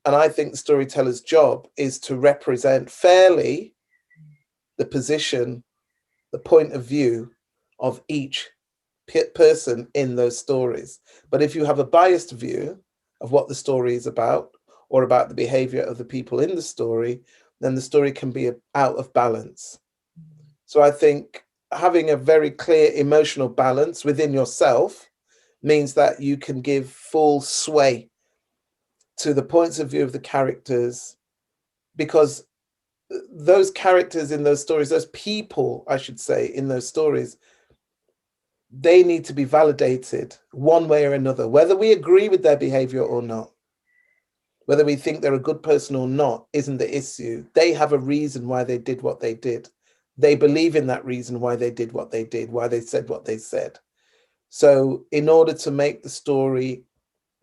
And I think the storyteller's job is to represent fairly the position, the point of view of each person in those stories. But if you have a biased view of what the story is about, or about the behavior of the people in the story, then the story can be out of balance. So I think having a very clear emotional balance within yourself means that you can give full sway to the points of view of the characters, because those characters in those stories, those people, I should say, in those stories, they need to be validated one way or another, whether we agree with their behavior or not. Whether we think they're a good person or not isn't the issue. They have a reason why they did what they did. They believe in that reason why they did what they did, why they said what they said. So in order to make the story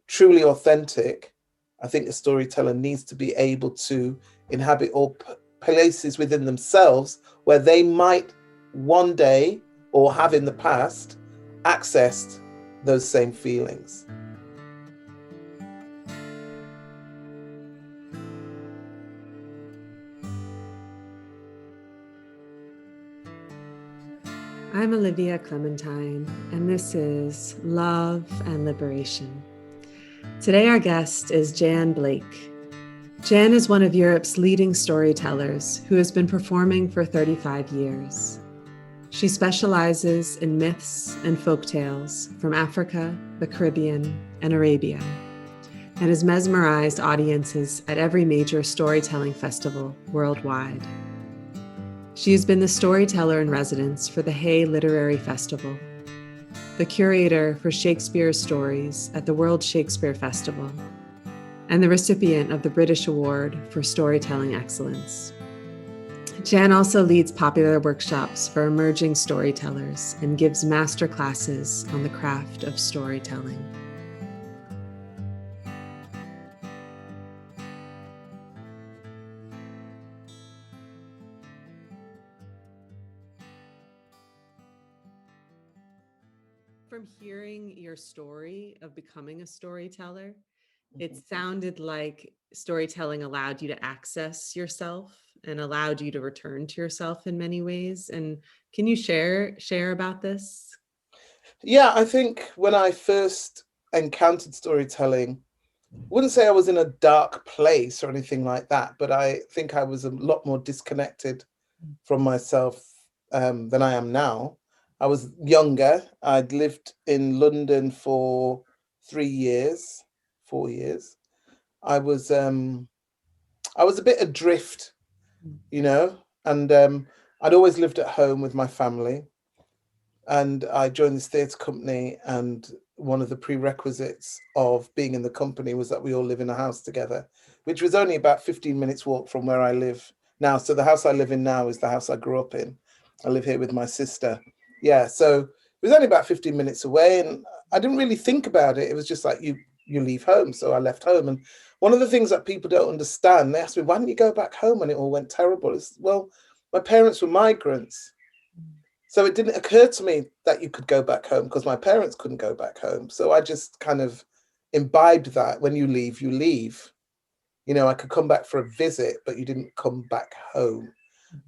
truly authentic, I think the storyteller needs to be able to inhabit all places within themselves where they might one day, or have in the past, accessed those same feelings. I'm Olivia Clementine, and this is Love and Liberation. Today our guest is Jan Blake. Jan is one of Europe's leading storytellers who has been performing for 35 years. She specializes in myths and folktales from Africa, the Caribbean, and Arabia, and has mesmerized audiences at every major storytelling festival worldwide. She has been the storyteller in residence for the Hay Literary Festival, the curator for Shakespeare Stories at the World Shakespeare Festival, and the recipient of the British Award for Storytelling Excellence. Jan also leads popular workshops for emerging storytellers and gives masterclasses on the craft of storytelling. From hearing your story of becoming a storyteller, it sounded like storytelling allowed you to access yourself and allowed you to return to yourself in many ways. And can you share about this? Yeah, I think when I first encountered storytelling, I wouldn't say I was in a dark place or anything like that, but I think I was a lot more disconnected from myself than I am now. I was younger. I'd lived in London for 3 years, 4 years. I was a bit adrift, and I'd always lived at home with my family. And I joined this theatre company, and one of the prerequisites of being in the company was that we all live in a house together, which was only about 15 minutes walk from where I live now. So the house I live in now is the house I grew up in. I live here with my sister. Yeah, so it was only about 15 minutes away, and I didn't really think about it. It was just like you leave home. So I left home. And one of the things that people don't understand, they asked me, why didn't you go back home when it all went terrible? It's, well, my parents were migrants. So it didn't occur to me that you could go back home because my parents couldn't go back home. So I just kind of imbibed that when you leave, you leave. I could come back for a visit, but you didn't come back home.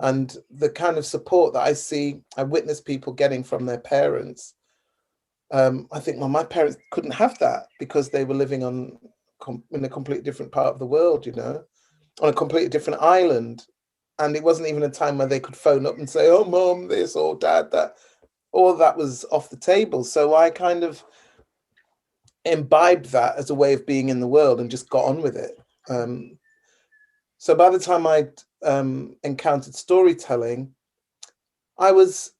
And the kind of support that I witness people getting from their parents, I think, well, my parents couldn't have that because they were living in a completely different part of the world, on a completely different island. And it wasn't even a time where they could phone up and say, oh, mom, this, or dad, that. All that was off the table. So I kind of imbibed that as a way of being in the world and just got on with it. So by the time I'd encountered storytelling, I was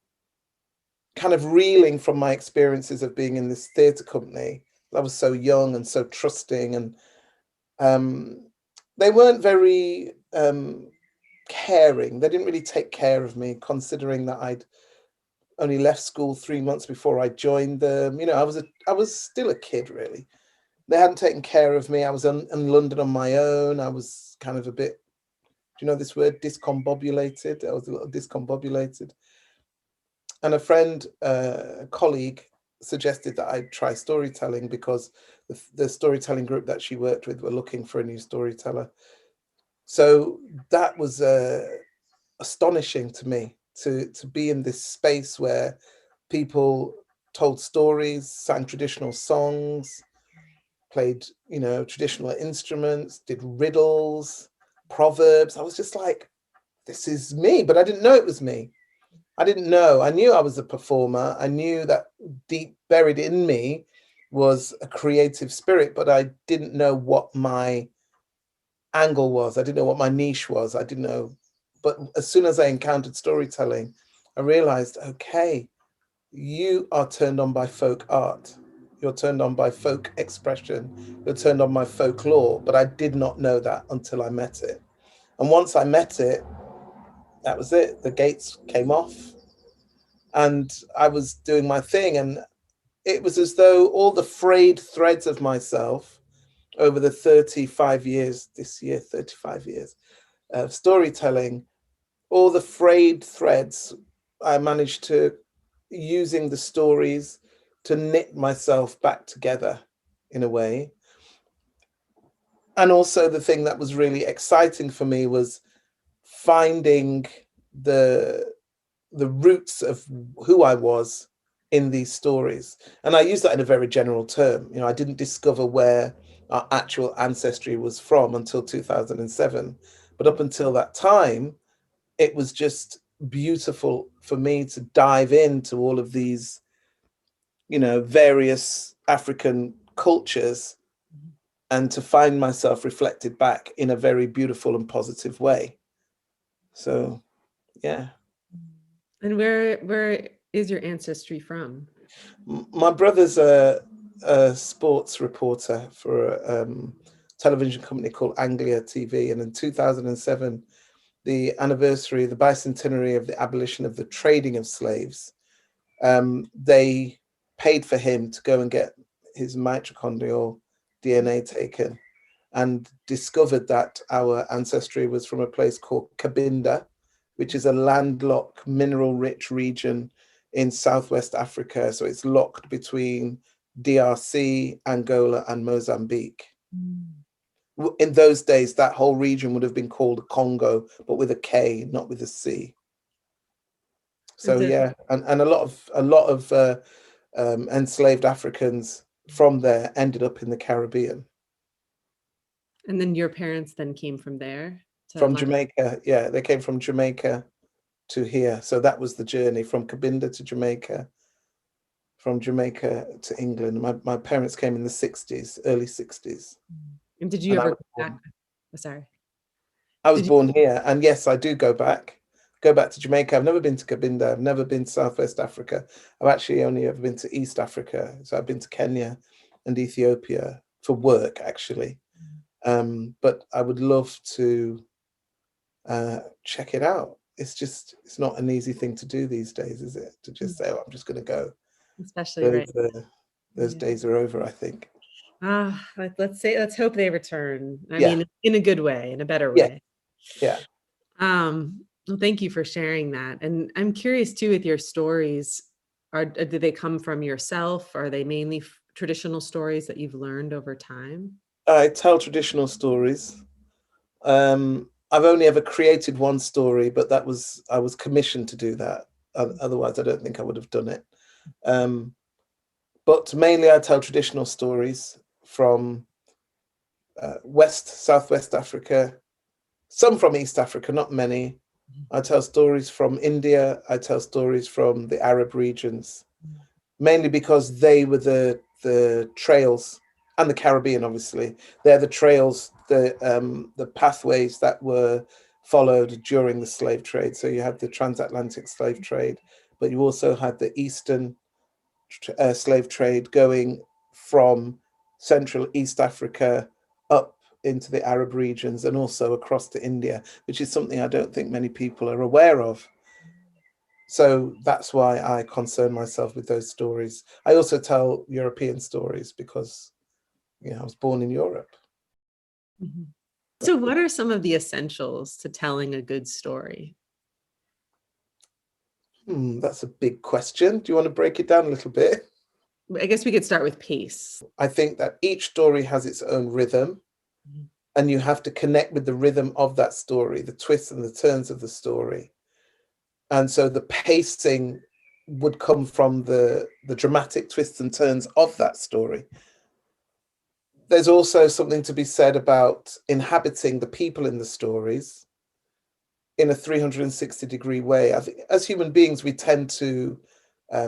kind of reeling from my experiences of being in this theatre company. I was so young and so trusting, and they weren't very caring. They didn't really take care of me, considering that I'd only left school 3 months before I joined them. I was still a kid, really. They hadn't taken care of me. I was in London on my own. I was kind of a bit, do you know this word, discombobulated? I was a little discombobulated. And a friend, a colleague, suggested that I try storytelling because the storytelling group that she worked with were looking for a new storyteller. So that was astonishing to me, to be in this space where people told stories, sang traditional songs, played, traditional instruments, did riddles, proverbs. I was just like, this is me, but I didn't know it was me. I didn't know. I knew I was a performer. I knew that deep buried in me was a creative spirit, but I didn't know what my angle was. I didn't know what my niche was. I didn't know. But as soon as I encountered storytelling, I realized, okay, you are turned on by folk art. You're turned on by folk expression. You're turned on by folklore. But I did not know that until I met it. And once I met it, that was it. The gates came off and I was doing my thing. And it was as though all the frayed threads of myself over the 35 years, this year, 35 years of storytelling, all the frayed threads, I managed to, using the stories, to knit myself back together in a way. And also the thing that was really exciting for me was finding the roots of who I was in these stories. And I use that in a very general term. I didn't discover where our actual ancestry was from until 2007. But up until that time, it was just beautiful for me to dive into all of these, various African cultures and to find myself reflected back in a very beautiful and positive way. So, yeah. And where is your ancestry from? My brother's a sports reporter for a television company called Anglia TV, and in 2007, the anniversary, the bicentenary of the abolition of the trading of slaves, they paid for him to go and get his mitochondrial DNA taken, and discovered that our ancestry was from a place called Cabinda, which is a landlocked, mineral-rich region in Southwest Africa. So it's locked between DRC, Angola, and Mozambique. In those days, that whole region would have been called Congo, but with a K, not with a C. So yeah, and a lot of enslaved Africans from there ended up in the Caribbean. And then your parents then came from there? From Jamaica, yeah, they came from Jamaica to here. So that was the journey from Cabinda to Jamaica, from Jamaica to England. My parents came in the 60s, early 60s. And did you ever go back? Oh, sorry. I was born here, and yes, I do go back to Jamaica. I've never been to Cabinda. I've never been to Southwest Africa. I've actually only ever been to East Africa. So I've been to Kenya and Ethiopia for work, actually. But I would love to check it out. It's not an easy thing to do these days, is it? To just say, oh, I'm just going to go. Especially those days are over, I think. Let's hope they return. I mean, in a good way, in a better way. Yeah. Well, thank you for sharing that. And I'm curious too, with your stories, do they come from yourself? Are they mainly traditional stories that you've learned over time? I tell traditional stories. I've only ever created one story, but I was commissioned to do that. Otherwise, I don't think I would have done it. But mainly I tell traditional stories from Southwest Africa, some from East Africa, not many. I tell stories from India. I tell stories from the Arab regions, mainly because they were the trails, and the Caribbean, obviously. They're the trails, the pathways that were followed during the slave trade. So you had the transatlantic slave trade, but you also had the Eastern slave trade going from Central East Africa up into the Arab regions and also across to India, which is something I don't think many people are aware of. So that's why I concern myself with those stories. I also tell European stories because, I was born in Europe. Mm-hmm. So what are some of the essentials to telling a good story? That's a big question. Do you want to break it down a little bit? I guess we could start with pace. I think that each story has its own rhythm, and you have to connect with the rhythm of that story, the twists and the turns of the story. And so the pacing would come from the dramatic twists and turns of that story. There's also something to be said about inhabiting the people in the stories in a 360-degree way. I think as human beings, we tend to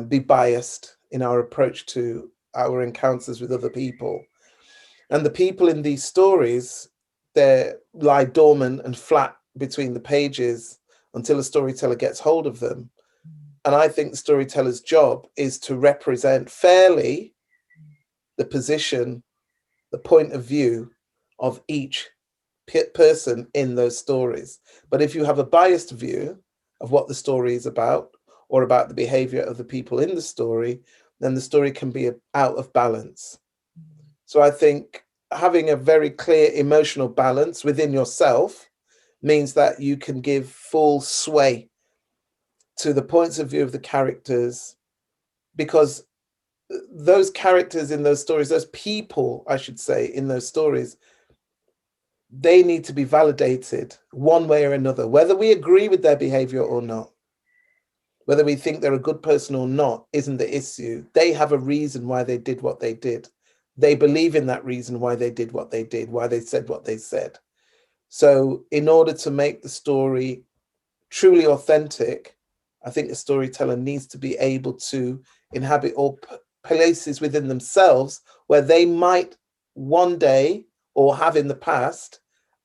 be biased in our approach to our encounters with other people. And the people in these stories, they lie dormant and flat between the pages until a storyteller gets hold of them. And I think the storyteller's job is to represent fairly the position, the point of view of each person in those stories. But if you have a biased view of what the story is about or about the behavior of the people in the story, then the story can be out of balance. So I think having a very clear emotional balance within yourself means that you can give full sway to the points of view of the characters, because those characters in those stories, those people, I should say, in those stories, they need to be validated one way or another, whether we agree with their behavior or not. Whether we think they're a good person or not isn't the issue. They have a reason why they did what they did. They believe in that reason why they did what they did, why they said what they said. So in order to make the story truly authentic, I think the storyteller needs to be able to inhabit all places within themselves where they might one day or have in the past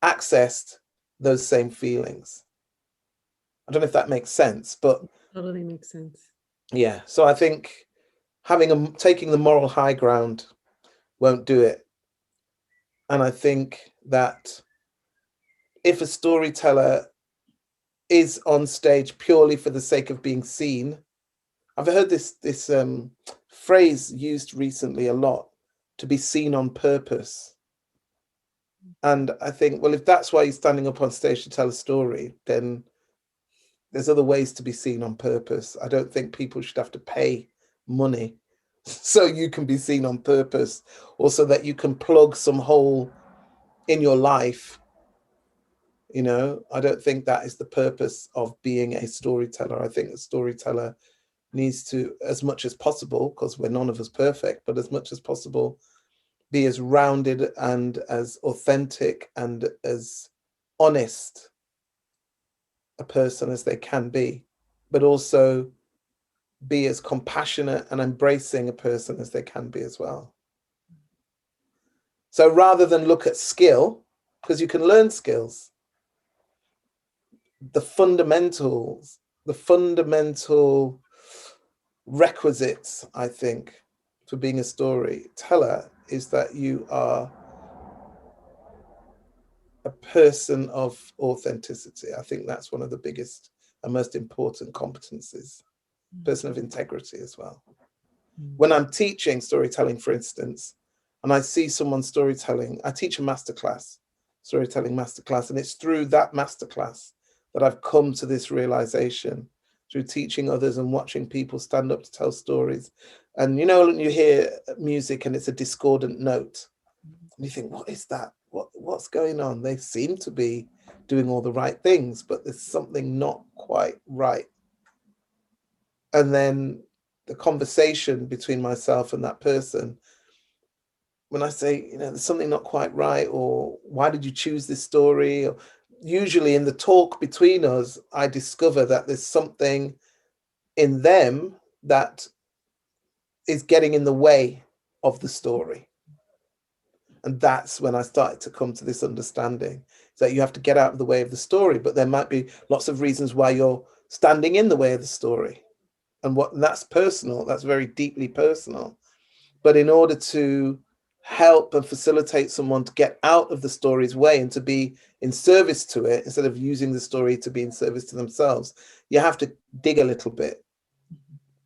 accessed those same feelings. I don't know if that makes sense, but Totally makes sense. yeah. So I think taking the moral high ground won't do it. And I think that if a storyteller is on stage purely for the sake of being seen, I've heard this phrase used recently a lot, to be seen on purpose. And I think, well, if that's why you're standing up on stage to tell a story, then there's other ways to be seen on purpose. I don't think people should have to pay money so you can be seen on purpose, or so that you can plug some hole in your life. You know, I don't think that is the purpose of being a storyteller. I think a storyteller needs to, as much as possible, because we're none of us perfect, but as much as possible, be as rounded and as authentic and as honest a person as they can be, but also be as compassionate and embracing a person as they can be as well. So rather than look at skill, because you can learn skills, the fundamentals, the fundamental requisites, I think, for being a storyteller is that you are a person of authenticity. I think that's one of the biggest and most important competencies, person of integrity as well. When I'm teaching storytelling, for instance, and I see someone storytelling, I teach a masterclass, storytelling masterclass, and it's through that masterclass that I've come to this realization, through teaching others and watching people stand up to tell stories. And you know, when you hear music and it's a discordant note, and you think, what is that? What's going on? They seem to be doing all the right things, but there's something not quite right. And then the conversation between myself and that person, when I say, you know, there's something not quite right, or why did you choose this story? Or usually in the talk between us, I discover that there's something in them that is getting in the way of the story. And that's when I started to come to this understanding that you have to get out of the way of the story, but there might be lots of reasons why you're standing in the way of the story. And that's personal, that's very deeply personal. But in order to help and facilitate someone to get out of the story's way and to be in service to it, instead of using the story to be in service to themselves, you have to dig a little bit.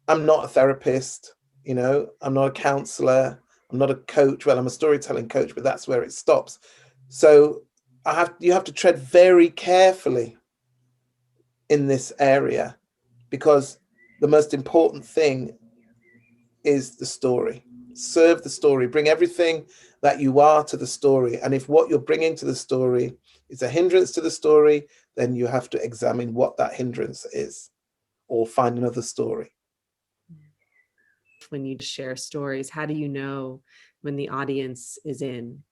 I'm not a therapist, you know, I'm not a counselor, I'm not a coach. Well, I'm a storytelling coach, but that's where it stops. So you have to tread very carefully in this area, because the most important thing is the story. Serve the story. Bring everything that you are to the story. And if what you're bringing to the story is a hindrance to the story, then you have to examine what that hindrance is, or find another story. When you share stories, how do you know when the audience is in?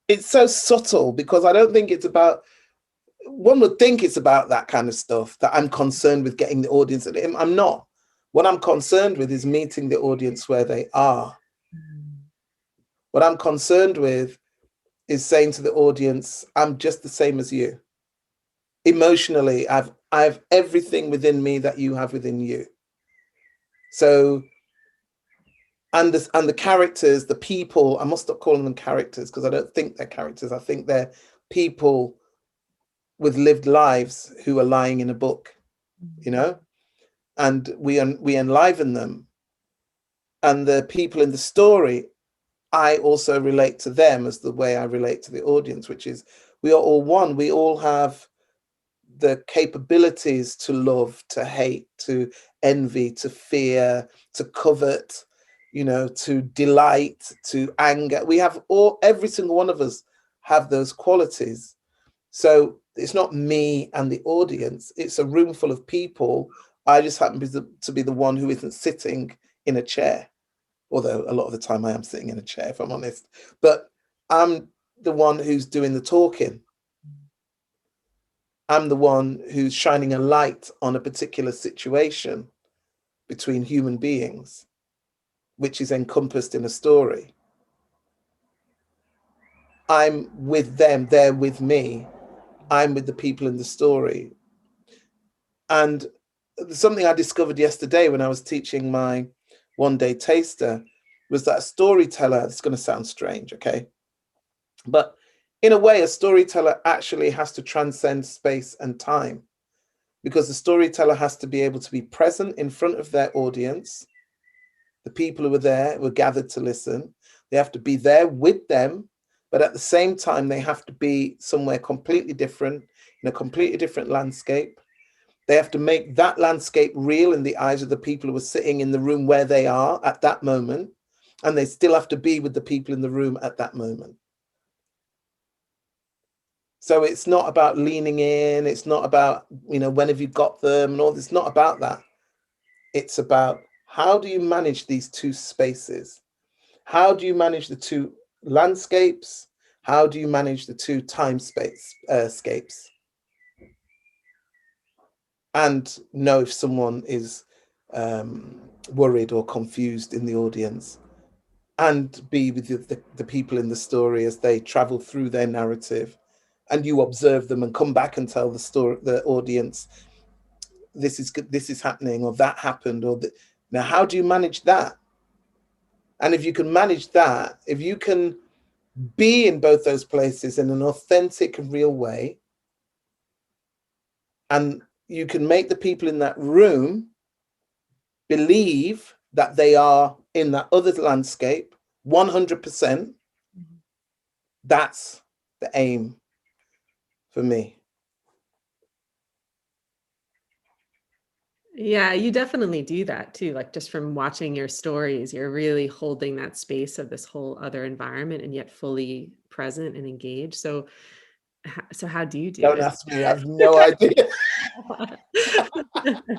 It's so subtle, because I don't think it's about, one would think it's about that kind of stuff, that I'm concerned with getting the audience. I'm not. What I'm concerned with is meeting the audience where they are. What I'm concerned with is saying to the audience, I'm just the same as you. Emotionally, I have everything within me that you have within you. So, and the characters, the people, I must stop calling them characters, because I don't think they're characters. I think they're people with lived lives who are lying in a book, you know, and we enliven them. And the people in the story, I also relate to them as the way I relate to the audience, which is we are all one. We all have the capabilities to love, to hate, to envy, to fear, to covet, you know, to delight, to anger. We have every single one of us have those qualities. So it's not me and the audience, it's a room full of people. I just happen to be the one who isn't sitting in a chair. Although a lot of the time I am sitting in a chair, if I'm honest. But I'm the one who's doing the talking. I'm the one who's shining a light on a particular situation between human beings, which is encompassed in a story. I'm with them, they're with me. I'm with the people in the story. And something I discovered yesterday when I was teaching my one-day taster was that a storyteller, it's going to sound strange, okay? But in a way, a storyteller actually has to transcend space and time, because the storyteller has to be able to be present in front of their audience. The people who were there were gathered to listen. They have to be there with them, but at the same time, they have to be somewhere completely different, in a completely different landscape. They have to make that landscape real in the eyes of the people who are sitting in the room where they are at that moment. And they still have to be with the people in the room at that moment. So it's not about leaning in. It's not about, you know, when have you got them and all this. It's not about that. It's about, how do you manage these two spaces? How do you manage the two landscapes? How do you manage the two time scapes? And know if someone is worried or confused in the audience, and be with the people in the story as they travel through their narrative, and you observe them and come back and tell the audience, this is happening, or that happened, or now how do you manage that? And if you can manage that, if you can be in both those places in an authentic and real way, and you can make the people in that room believe that they are in that other landscape 100%, that's the aim for me. Yeah, you definitely do that too. Like, just from watching your stories, you're really holding that space of this whole other environment and yet fully present and engaged. So how do you do Don't it? ask me, I have no idea.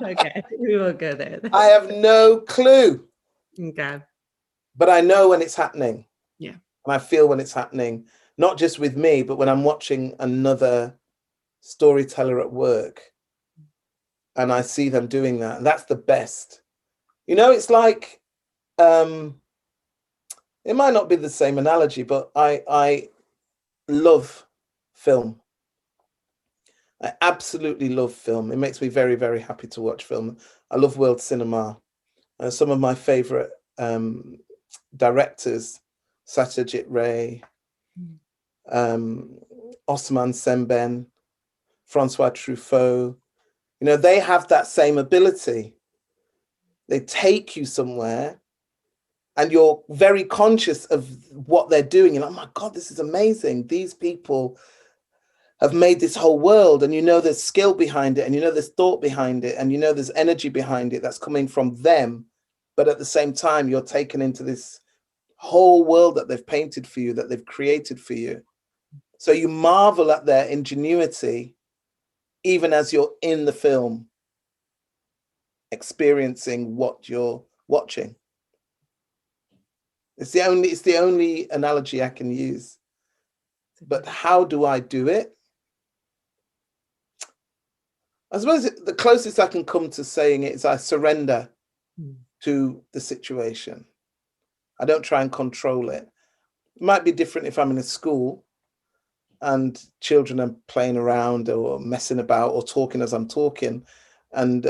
Okay, we will go there. I have no clue, Okay. but I know when it's happening. Yeah. And I feel when it's happening, not just with me, but when I'm watching another storyteller at work and I see them doing that, and that's the best. You know, it's like, it might not be the same analogy, but I love film. I absolutely love film. It makes me very, very happy to watch film. I love world cinema. Some of my favorite directors, Satyajit Ray, Osman Sembène, Francois Truffaut, you know, they have that same ability. They take you somewhere and you're very conscious of what they're doing. You're like, oh my God, this is amazing. These people have made this whole world, and you know there's skill behind it, and you know there's thought behind it, and you know there's energy behind it that's coming from them but at the same time, you're taken into this whole world that they've painted for you, that they've created for you. So you marvel at their ingenuity, even as you're in the film, experiencing what you're watching. It's the only analogy I can use. But how do I do it? I suppose the closest I can come to saying it is I surrender to the situation. I don't try and control it. It might be different if I'm in a school and children are playing around or messing about or talking as I'm talking, and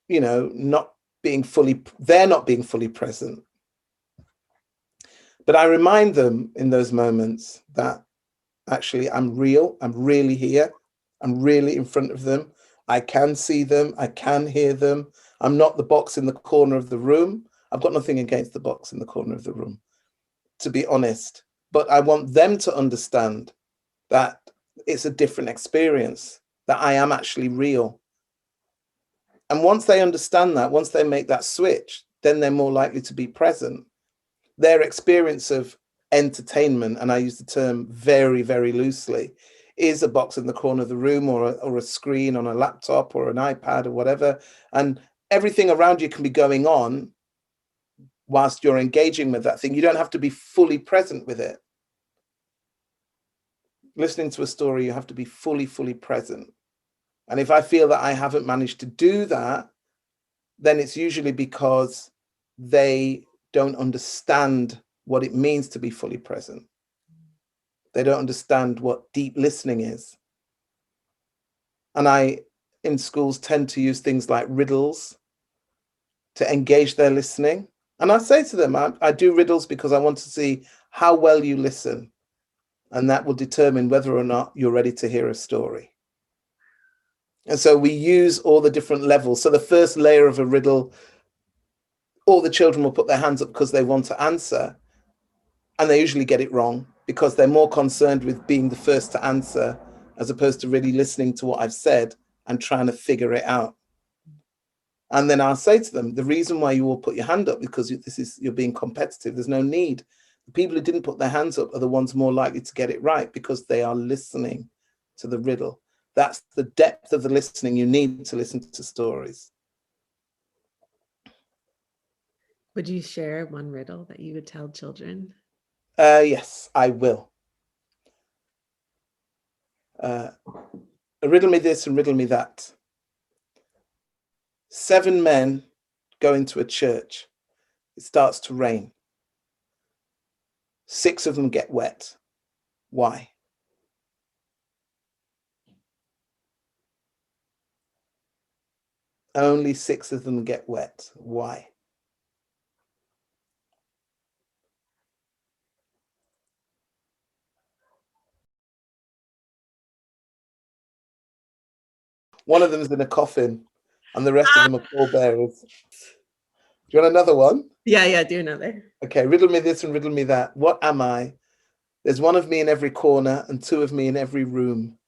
you know, they're not being fully present. But I remind them in those moments that actually I'm real, I'm really here, I'm really in front of them. I can see them, I can hear them. I'm not the box in the corner of the room. I've got nothing against the box in the corner of the room, to be honest. But I want them to understand that it's a different experience, that I am actually real. And once they understand that, once they make that switch, then they're more likely to be present. Their experience of entertainment, and I use the term very, very loosely, is a box in the corner of the room or a screen on a laptop or an iPad or whatever. And everything around you can be going on whilst you're engaging with that thing. You don't have to be fully present with it. Listening to a story, you have to be fully, fully present. And if I feel that I haven't managed to do that, then it's usually because they don't understand what it means to be fully present. They don't understand what deep listening is. And I, in schools, tend to use things like riddles to engage their listening. And I say to them, I do riddles because I want to see how well you listen. And that will determine whether or not you're ready to hear a story. And so we use all the different levels. So the first layer of a riddle, all the children will put their hands up because they want to answer. And they usually get it wrong because they're more concerned with being the first to answer as opposed to really listening to what I've said and trying to figure it out. And then I'll say to them, the reason why you all put your hand up because you're being competitive. There's no need. The people who didn't put their hands up are the ones more likely to get it right because they are listening to the riddle. That's the depth of the listening you need to listen to stories. Would you share one riddle that you would tell children? Yes, I will. Riddle me this and riddle me that. 7 men go into a church. It starts to rain. 6 of them get wet. Why? Only 6 of them get wet. Why? One of them is in a coffin and the rest of them are pallbearers. Do you want another one? Yeah, do another. Okay, riddle me this and riddle me that. What am I? There's 1 of me in every corner and 2 of me in every room.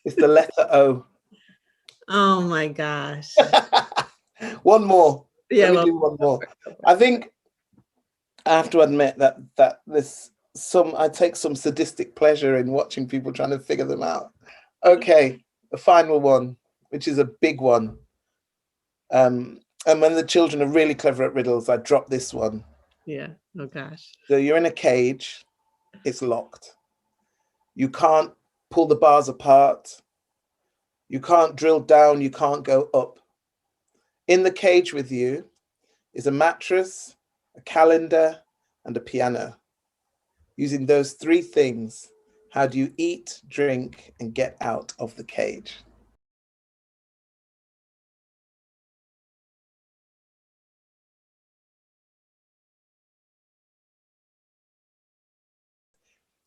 It's the letter O. Oh my gosh. One more. Yeah, Let me do one more. I think I have to admit that I take some sadistic pleasure in watching people trying to figure them out. Okay, the final one, which is a big one. And when the children are really clever at riddles, I drop this one. Yeah. Oh gosh. So you're in a cage, it's locked. You can't pull the bars apart. You can't drill down, you can't go up. In the cage with you is a mattress, a calendar, and a piano. Using those 3 things, how do you eat, drink, and get out of the cage?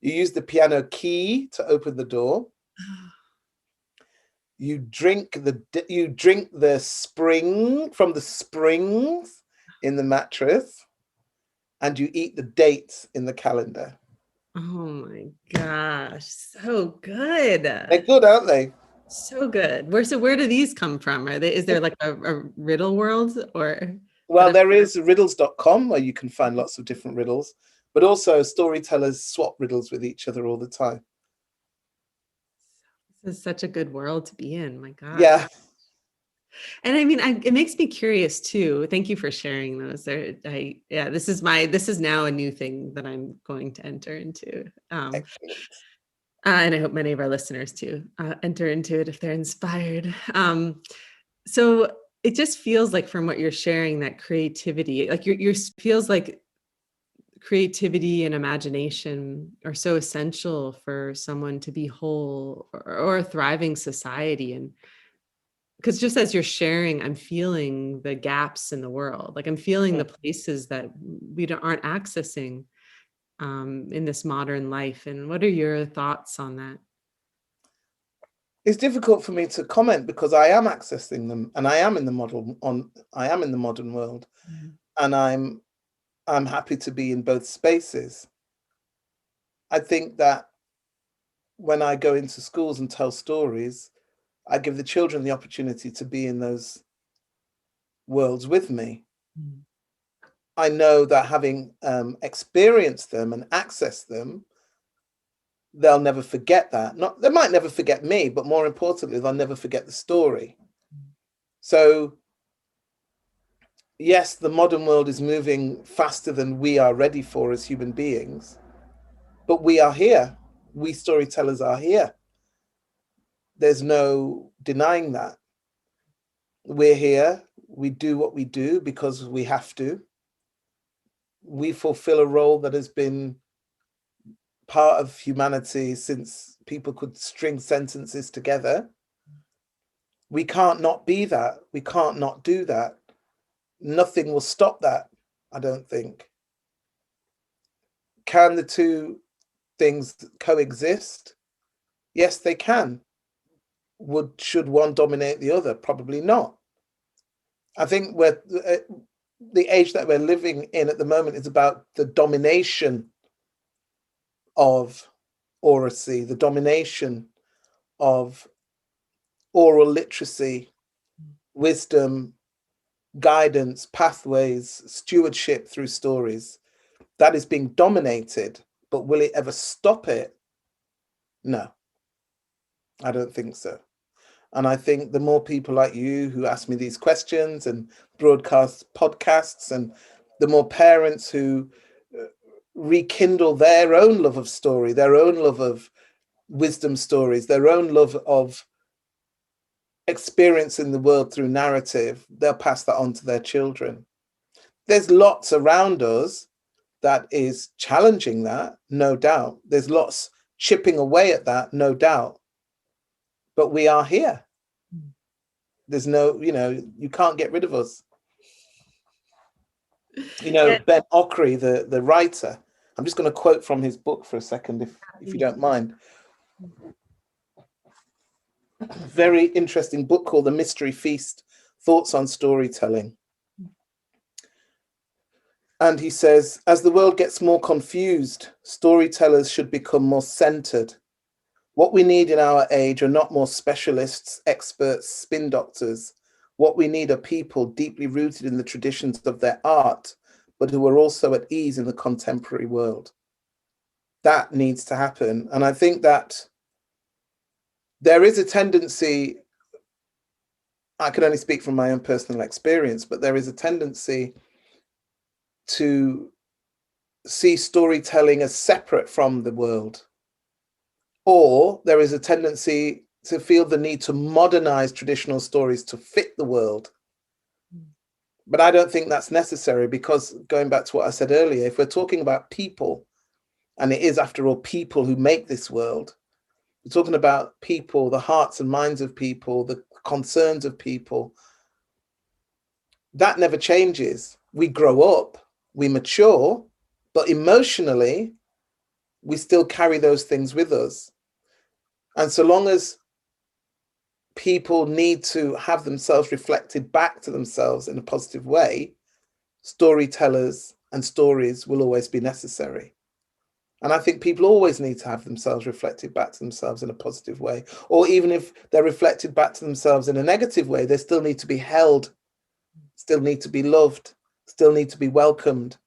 You use the piano key to open the door. You drink the spring from the springs in the mattress, and you eat the dates in the calendar. Oh my gosh, so good. They're good, aren't they? So good. Where do these come from? Is there like a riddle world or? Well, there is riddles.com where you can find lots of different riddles, but also storytellers swap riddles with each other all the time. This is such a good world to be in. My gosh. Yeah. And I mean, it makes me curious too. Thank you for sharing those. This is now a new thing that I'm going to enter into. Excellent. And I hope many of our listeners too enter into it if they're inspired. So it just feels like, from what you're sharing, that creativity, like your feels like creativity and imagination are so essential for someone to be whole or a thriving society. And because just as you're sharing, I'm feeling the gaps in the world. Like I'm feeling the places that we aren't accessing in this modern life. And what are your thoughts on that? It's difficult for me to comment because I am accessing them, and I am in the modern world, and I'm happy to be in both spaces. I think that when I go into schools and tell stories, I give the children the opportunity to be in those worlds with me. I know that having experienced them and accessed them, they'll never forget that. They might never forget me, but more importantly, they'll never forget the story. So yes, the modern world is moving faster than we are ready for as human beings, but we are here. We storytellers are here. There's no denying that. We're here. We do what we do because we have to. We fulfill a role that has been part of humanity since people could string sentences together. We can't not be that. We can't not do that. Nothing will stop that, I don't think. Can the two things coexist? Yes, they can. Should one dominate the other? Probably not. I think the age that we're living in at the moment is about the domination of oracy, the domination of oral literacy, wisdom, guidance, pathways, stewardship through stories. That is being dominated, but will it ever stop it? No, I don't think so. And I think the more people like you who ask me these questions and broadcast podcasts, and the more parents who rekindle their own love of story, their own love of wisdom stories, their own love of experiencing the world through narrative, they'll pass that on to their children. There's lots around us that is challenging that, no doubt. There's lots chipping away at that, no doubt. But we are here. There's no, you can't get rid of us. Ben Okri, the writer, I'm just going to quote from his book for a second, if you don't mind. Very interesting book called The Mystery Feast, Thoughts on Storytelling. And he says, as the world gets more confused, storytellers should become more centered. What we need in our age are not more specialists, experts, spin doctors. What we need are people deeply rooted in the traditions of their art, but who are also at ease in the contemporary world. That needs to happen. And I think that there is a tendency, I can only speak from my own personal experience, but there is a tendency to see storytelling as separate from the world. Or there is a tendency to feel the need to modernize traditional stories to fit the world. But I don't think that's necessary, because going back to what I said earlier, if we're talking about people, and it is after all people who make this world, we're talking about people, the hearts and minds of people, the concerns of people. That never changes. We grow up, we mature, but emotionally, we still carry those things with us. And so long as people need to have themselves reflected back to themselves in a positive way, storytellers and stories will always be necessary. And I think people always need to have themselves reflected back to themselves in a positive way. Or even if they're reflected back to themselves in a negative way, they still need to be held, still need to be loved, still need to be welcomed.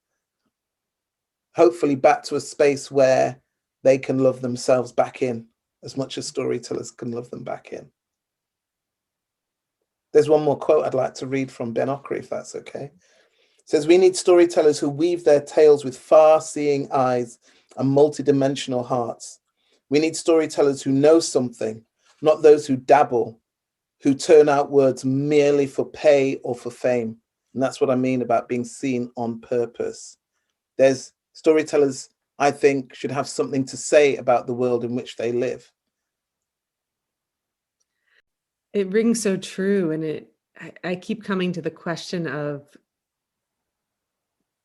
Hopefully back to a space where they can love themselves back in as much as storytellers can love them back in. There's one more quote I'd like to read from Ben Okri, if that's okay. It says, "We need storytellers who weave their tales with far-seeing eyes and multidimensional hearts. We need storytellers who know something, not those who dabble, who turn out words merely for pay or for fame." And that's what I mean about being seen on purpose. There's storytellers, I think, should have something to say about the world in which they live. It rings so true. And I keep coming to the question of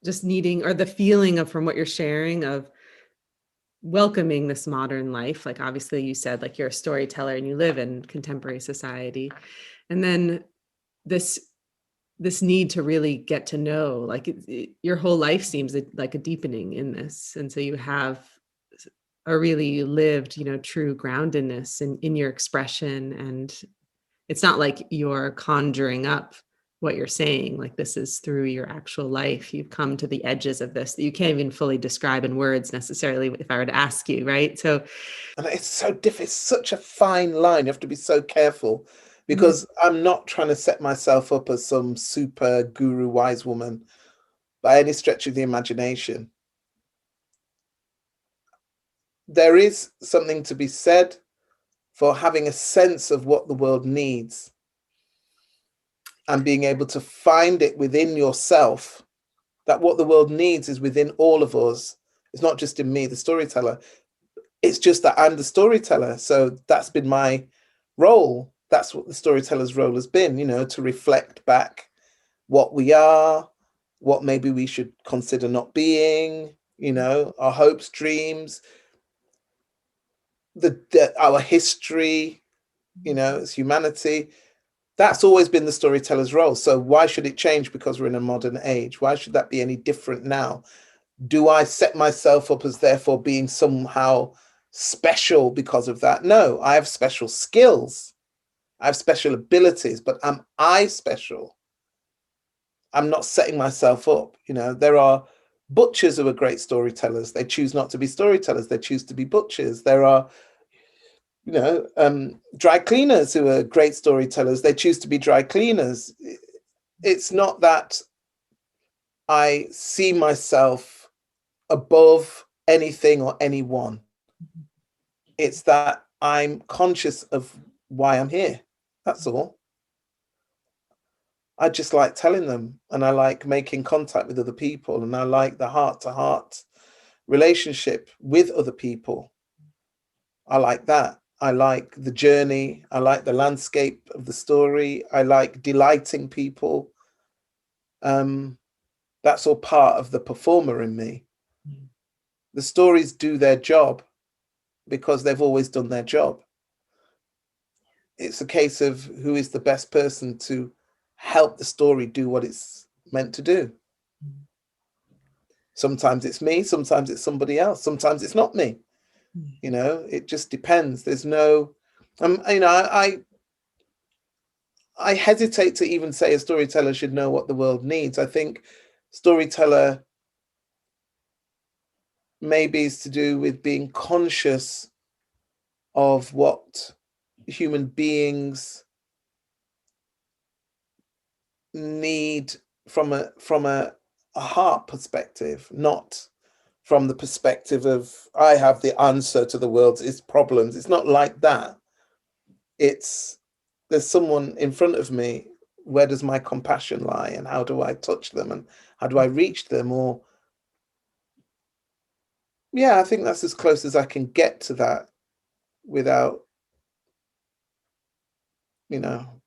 just needing, or the feeling of, from what you're sharing, of welcoming this modern life. Like, obviously you said, like, you're a storyteller and you live in contemporary society. And then this need to really get to know, like, your whole life seems like a deepening in this. And so you have a really lived, true groundedness in your expression. And it's not like you're conjuring up what you're saying. Like, this is through your actual life. You've come to the edges of this that you can't even fully describe in words necessarily if I were to ask you, right? So, and it's so difficult. It's such a fine line. You have to be so careful, because I'm not trying to set myself up as some super guru wise woman by any stretch of the imagination. There is something to be said for having a sense of what the world needs and being able to find it within yourself, that what the world needs is within all of us. It's not just in me, the storyteller. It's just that I'm the storyteller. So that's been my role. That's what the storyteller's role has been, to reflect back what we are, what maybe we should consider not being, our hopes, dreams, our history, as humanity. That's always been the storyteller's role. So why should it change because we're in a modern age? Why should that be any different now? Do I set myself up as therefore being somehow special because of that? No, I have special skills. I have special abilities, but am I special? I'm not setting myself up. There are butchers who are great storytellers. They choose not to be storytellers. They choose to be butchers. There are, dry cleaners who are great storytellers. They choose to be dry cleaners. It's not that I see myself above anything or anyone. It's that I'm conscious of why I'm here. That's all. I just like telling them, and I like making contact with other people, and I like the heart-to-heart relationship with other people. I like that. I like the journey. I like the landscape of the story. I like delighting people. That's all part of the performer in me. The stories do their job because they've always done their job. It's a case of who is the best person to help the story do what it's meant to do. Sometimes it's me, sometimes it's somebody else, sometimes it's not me. It just depends. There's no, I hesitate to even say a storyteller should know what the world needs. I think storyteller maybe is to do with being conscious of what human beings need from a heart perspective, not from the perspective of I have the answer to the world's problems. It's not like that. It's there's someone in front of me. Where does my compassion lie, and how do I touch them, and how do I reach them? Or I think that's as close as I can get to that without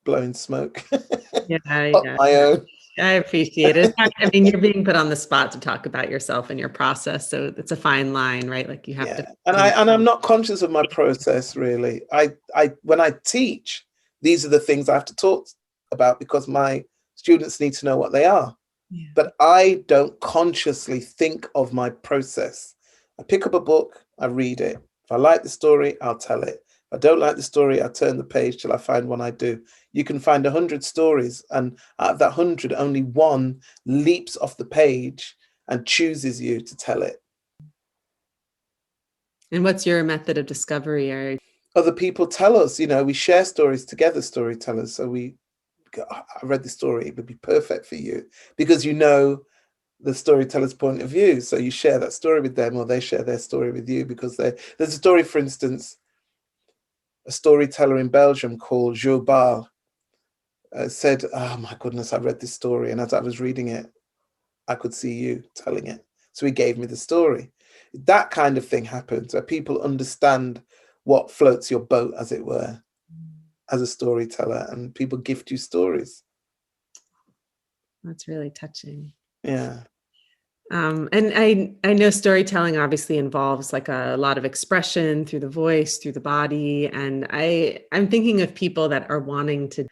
blowing smoke. Up my own. I appreciate it. I mean, you're being put on the spot to talk about yourself and your process, so it's a fine line, right? Like, you have to. And I'm not conscious of my process, really. I when I teach, These are the things I have to talk about because my students need to know what they are. Yeah. But I don't consciously think of my process. I pick up a book, I read it. If I like the story, I'll tell it. If I don't like the story, I turn the page till I find one I do. You can find 100 stories, and out of that 100, only one leaps off the page and chooses you to tell it. And what's your method of discovery? Or Other people tell us, we share stories together, storytellers. So I read the story, it would be perfect for you because the storyteller's point of view. So you share that story with them, or they share their story with you because there's a story, for instance, a storyteller in Belgium called Joe Bar said, oh my goodness, I read this story, and as I was reading it, I could see you telling it. So he gave me the story. That kind of thing happens where people understand what floats your boat, as it were, as a storyteller, and people gift you stories. that's really touching. Yeah. And I know storytelling obviously involves like a lot of expression through the voice, through the body. And I'm thinking of people that are wanting to,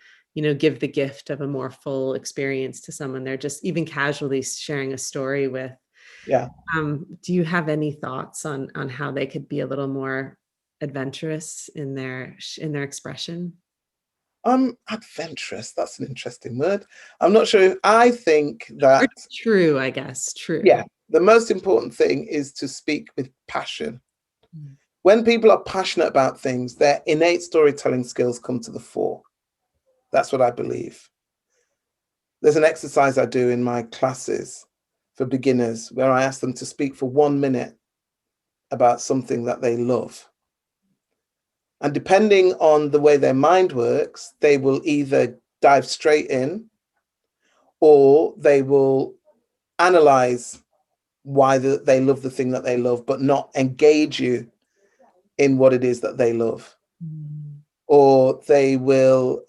give the gift of a more full experience to someone they're just even casually sharing a story with. Yeah. Do you have any thoughts on how they could be a little more adventurous in their expression? Adventurous. That's an interesting word. I'm not sure. I think Or that, true, I guess. True. yeah, the most important thing is to speak with passion. Mm. When people are passionate about things, their innate storytelling skills come to the fore. That's what I believe. There's an exercise I do in my classes for beginners where I ask them to speak for 1 minute about something that they love. And depending on the way their mind works, they will either dive straight in or they will analyze why they love the thing that they love, but not engage you in what it is that they love. Mm. Or they will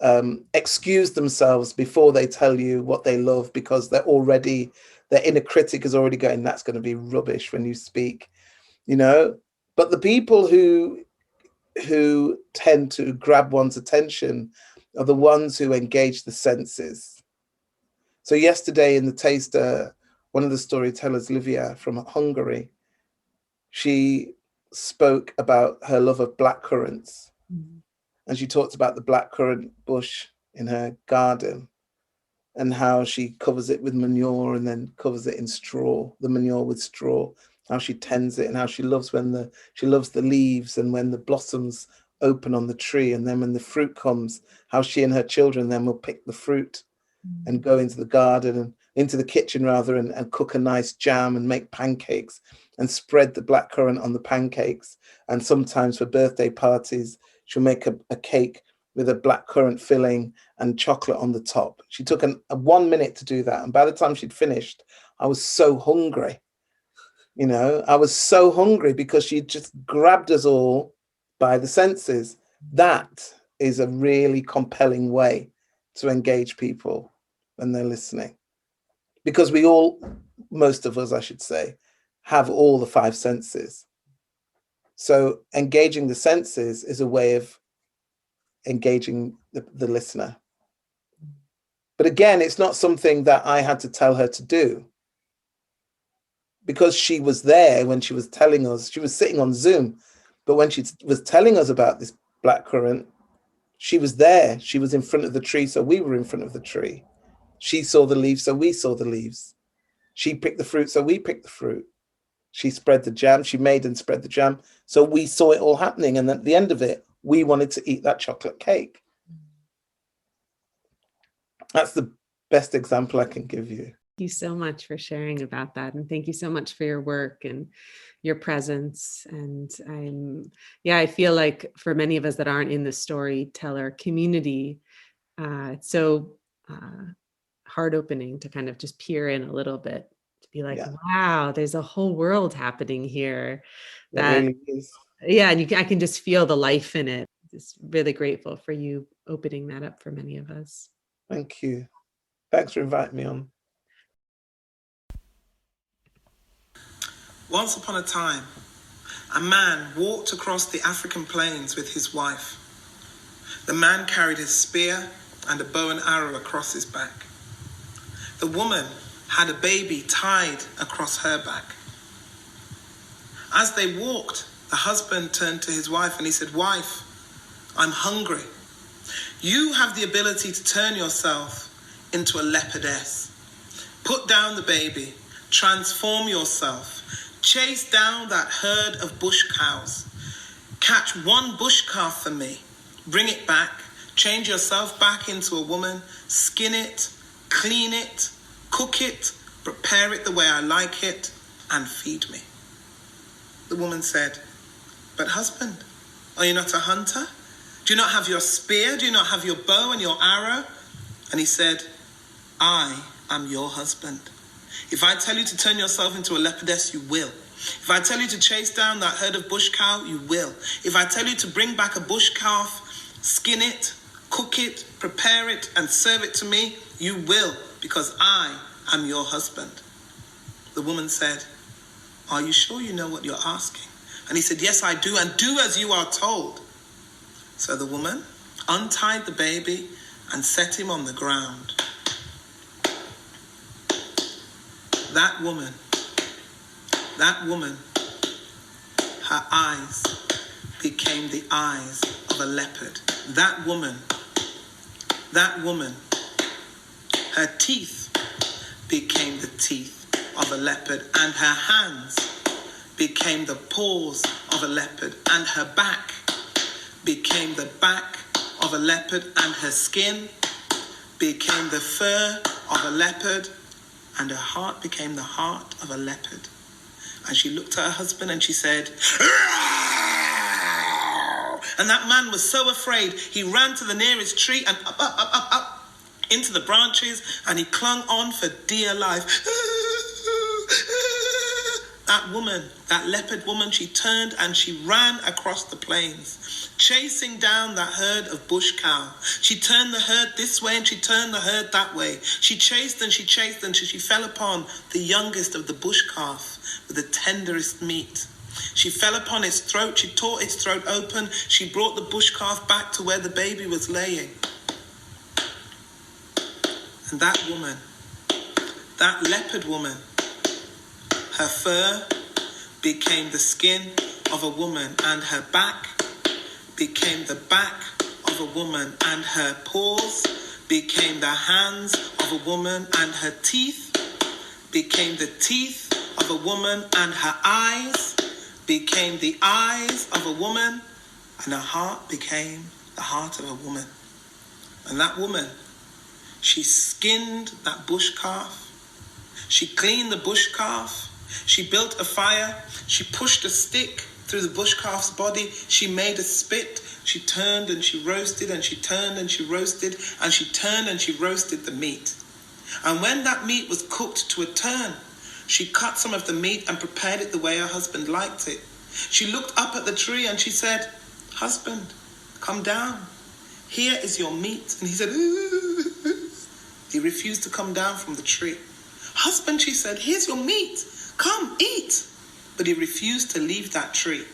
excuse themselves before they tell you what they love because their inner critic is already going, that's going to be rubbish when you speak, But the people who tend to grab one's attention are the ones who engage the senses. So yesterday in the taster, one of the storytellers, Livia from Hungary, she spoke about her love of blackcurrants. Mm. And she talked about the blackcurrant bush in her garden and how she covers it with manure and then covers it in straw, the manure with straw, how she tends it and how she loves she loves the leaves and when the blossoms open on the tree, and then when the fruit comes, how she and her children then will pick the fruit and go into the garden and into the kitchen rather and cook a nice jam and make pancakes and spread the blackcurrant on the pancakes. And sometimes for birthday parties, she'll make a cake with a blackcurrant filling and chocolate on the top. She took a 1 minute to do that. And by the time she'd finished, I was so hungry. I was so hungry because she just grabbed us all by the senses. That is a really compelling way to engage people when they're listening. Because most of us, I should say, have all the 5 senses. So engaging the senses is a way of engaging the listener. But again, it's not something that I had to tell her to do. Because she was there when she was telling us, she was sitting on Zoom, but when she was telling us about this blackcurrant, she was there. She was in front of the tree, so we were in front of the tree. She saw the leaves, so we saw the leaves. She picked the fruit, so we picked the fruit. She spread the jam. She made and spread the jam. So we saw it all happening. And at the end of it, we wanted to eat that chocolate cake. That's the best example I can give you. Thank you so much for sharing about that. And thank you so much for your work and your presence. And I feel like for many of us that aren't in the storyteller community, it's so heart opening to kind of just peer in a little bit, to be like, Yeah, wow, there's a whole world happening here it that, really is. yeah. And I can just feel the life in it. Just really grateful for you opening that up for many of us. Thank you. Thanks for inviting me on. Once upon a time, a man walked across the African plains with his wife. The man carried his spear and a bow and arrow across his back. The woman had a baby tied across her back. As they walked, the husband turned to his wife and he said, "Wife, I'm hungry. You have the ability to turn yourself into a leopardess. Put down the baby, transform yourself, chase down that herd of bush cows. Catch one bush calf for me, bring it back, change yourself back into a woman, skin it, clean it, cook it, prepare it the way I like it, and feed me." The woman said, "But husband, are you not a hunter? Do you not have your spear? Do you not have your bow and your arrow?" And he said, "I am your husband. If I tell you to turn yourself into a leopardess, you will. If I tell you to chase down that herd of bush cow, you will. If I tell you to bring back a bush calf, skin it, cook it, prepare it, and serve it to me, you will, because I am your husband." The woman said, "Are you sure you know what you're asking?" And he said, "Yes, I do, and do as you are told." So the woman untied the baby and set him on the ground. That woman, her eyes became the eyes of a leopard. That woman, her teeth became the teeth of a leopard, and her hands became the paws of a leopard, and her back became the back of a leopard, and her skin became the fur of a leopard, and her heart became the heart of a leopard. And she looked at her husband and she said, "Roar!" And that man was so afraid, he ran to the nearest tree and up into the branches, and he clung on for dear life. That woman, that leopard woman, she turned and she ran across the plains, chasing down that herd of bush cow. She turned the herd this way and she turned the herd that way. She chased until she fell upon the youngest of the bush calf with the tenderest meat. She fell upon its throat, she tore its throat open, she brought the bush calf back to where the baby was laying. And that woman, that leopard woman, her fur became the skin of a woman, and her back became the back of a woman, and her paws became the hands of a woman, and her teeth became the teeth of a woman, and her eyes became the eyes of a woman, and her heart became the heart of a woman. And that woman, she skinned that bush calf, she cleaned the bush calf, she built a fire, she pushed a stick through the bush calf's body, she made a spit, she turned and she roasted, and she turned and she roasted, and she turned and she roasted the meat. And when that meat was cooked to a turn, she cut some of the meat and prepared it the way her husband liked it. She looked up at the tree and she said, "Husband, come down. Here is your meat." And he said, he refused to come down from the tree. "Husband," she said, "here's your meat. Come, eat." But he refused to leave that tree.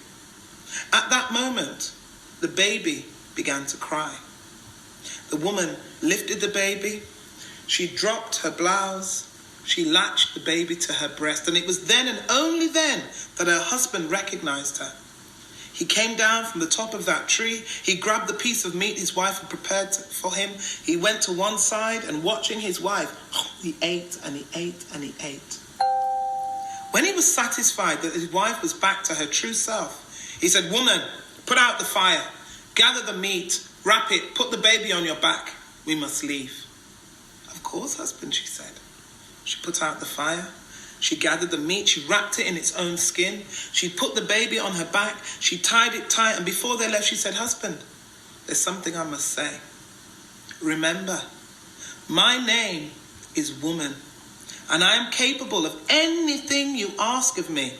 At that moment, the baby began to cry. The woman lifted the baby. She dropped her blouse. She latched the baby to her breast. And it was then and only then that her husband recognized her. He came down from the top of that tree. He grabbed the piece of meat his wife had prepared for him. He went to one side, and watching his wife, he ate and he ate and he ate. When he was satisfied that his wife was back to her true self, he said, "Woman, put out the fire, gather the meat, wrap it, put the baby on your back. We must leave." "Of course, husband," she said. She put out the fire. She gathered the meat. She wrapped it in its own skin. She put the baby on her back. She tied it tight. And before they left, she said, "Husband, there's something I must say. Remember, my name is Woman, and I am capable of anything you ask of me.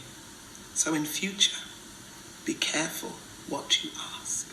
So in future, be careful what you ask."